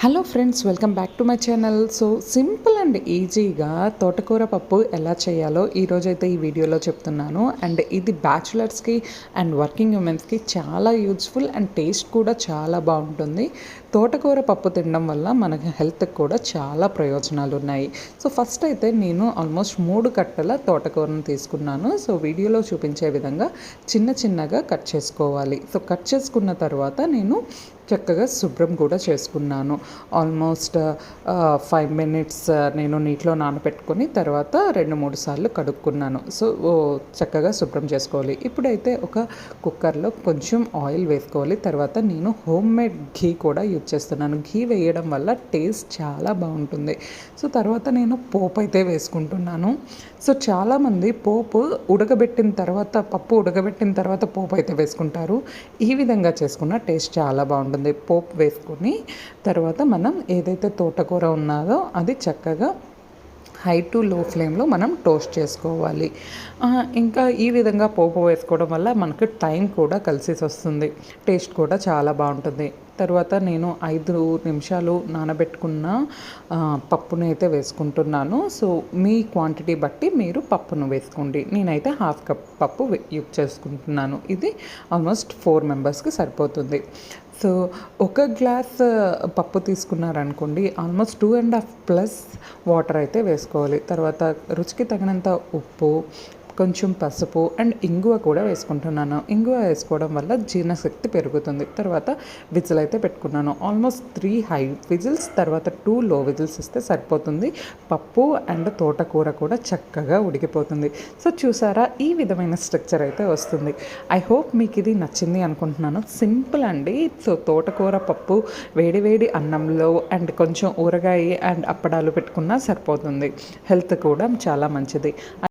Hello friends, welcome back to my channel. So simple and ఈజీగా తోటకూర పప్పు ఎలా చేయాలో ఈరోజైతే ఈ వీడియోలో చెప్తున్నాను. అండ్ ఇది బ్యాచులర్స్కి అండ్ వర్కింగ్ ఉమెన్స్కి చాలా యూజ్ఫుల్ అండ్ టేస్ట్ కూడా చాలా బాగుంటుంది. తోటకూర పప్పు తినడం వల్ల మనకి హెల్త్కి కూడా చాలా ప్రయోజనాలు ఉన్నాయి. సో ఫస్ట్ అయితే నేను ఆల్మోస్ట్ 3 కట్టల తోటకూరను తీసుకున్నాను. సో వీడియోలో చూపించే విధంగా చిన్నగా కట్ చేసుకోవాలి. సో కట్ చేసుకున్న తర్వాత నేను చక్కగా శుభ్రం కూడా చేసుకున్నాను. ఆల్మోస్ట్ 5 మినిట్స్ నేను నీటిలో నానబెట్టుకొని తర్వాత 2-3 సార్లు కడుక్కున్నాను. సో చక్కగా శుభ్రం చేసుకోవాలి. ఇప్పుడైతే ఒక కుక్కర్లో కొంచెం ఆయిల్ వేసుకోవాలి. తర్వాత నేను హోమ్ మేడ్ ఘీ కూడా యూజ్ చేస్తున్నాను. ఘీ వేయడం వల్ల టేస్ట్ చాలా బాగుంటుంది. సో తర్వాత నేను పోపు అయితే వేసుకుంటున్నాను. సో చాలామంది పోపు ఉడకబెట్టిన తర్వాత, పప్పు ఉడకబెట్టిన తర్వాత పోపు అయితే వేసుకుంటారు. ఈ విధంగా చేసుకున్న టేస్ట్ చాలా బాగుంటుంది. పోపు వేసుకొని తర్వాత మనం ఏదైతే తోటకూర ఉన్నదో అది చక్కగా హై టు లో ఫ్లేమ్లో మనం టోస్ట్ చేసుకోవాలి. ఇంకా ఈ విధంగా పోపు వేసుకోవడం వల్ల మనకు టైం కూడా కలిసి వస్తుంది, టేస్ట్ కూడా చాలా బాగుంటుంది. తర్వాత నేను 5 నిమిషాలు నానబెట్టుకున్న పప్పుని అయితే వేసుకుంటున్నాను. సో మీ క్వాంటిటీ బట్టి మీరు పప్పును వేసుకోండి. నేనైతే హాఫ్ కప్ పప్పు యూజ్ చేసుకుంటున్నాను. ఇది ఆల్మోస్ట్ 4 మెంబర్స్కి సరిపోతుంది. సో ఒక గ్లాస్ పప్పు తీసుకున్నారనుకోండి, ఆల్మోస్ట్ 2.5+ వాటర్ అయితే వేసుకోవాలి. తర్వాత రుచికి తగినంత ఉప్పు, కొంచెం పసుపు అండ్ ఇంగువ కూడా వేసుకుంటున్నాను. ఇంగువ వేసుకోవడం వల్ల జీర్ణశక్తి పెరుగుతుంది. తర్వాత విజిల్ అయితే పెట్టుకున్నాను. ఆల్మోస్ట్ 3 హై విజిల్స్ తర్వాత 2 లో విజిల్స్ ఇస్తే సరిపోతుంది. పప్పు అండ్ తోటకూర కూడా చక్కగా ఉడికిపోతుంది. సో చూసారా, ఈ విధమైన స్ట్రక్చర్ అయితే వస్తుంది. ఐ హోప్ మీకు ఇది నచ్చింది అనుకుంటున్నాను. సింపుల్ అండి. సో తోటకూర పప్పు వేడి అన్నంలో అండ్ కొంచెం ఊరగాయ అండ్ అప్పడాలు పెట్టుకున్నా సరిపోతుంది. హెల్త్ కూడా చాలా మంచిది.